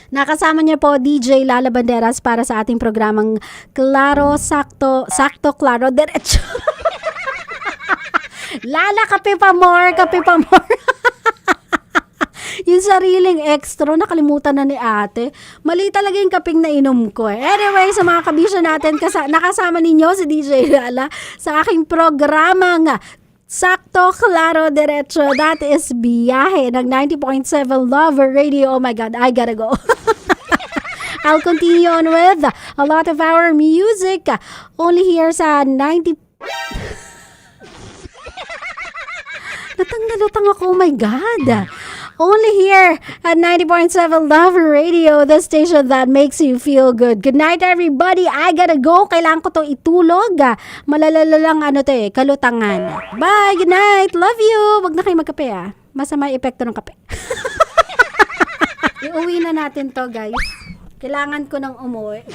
Nakasama niya po DJ Lala Banderas para sa ating programang Klaro, Sakto, Klaro, Diretso. Lala, kape pa more, kape pa more. Yung sariling extra, nakalimutan na ni ate. Mali talaga yung kaping na inom ko. Anyway, sa mga kabisyo natin, nakasama ninyo si DJ Lala sa aking programang Sakto, Klaro, Diretso. That is biyahe ng 90.7 Lover Radio. Oh my God, I gotta go. I'll continue on with a lot of our music. Only here sa 90... Natang ako, oh my God. Only here at 90.7 Lover Radio, the station that makes you feel good. Good night, everybody. I gotta go. Kailangan ko to itulog. Malalala lang kalutangan. Bye, good night. Love you. Wag na kayo magkape Masama yung epekto ng kape. Iuwi na natin to, guys. Kailangan ko nang umuwi.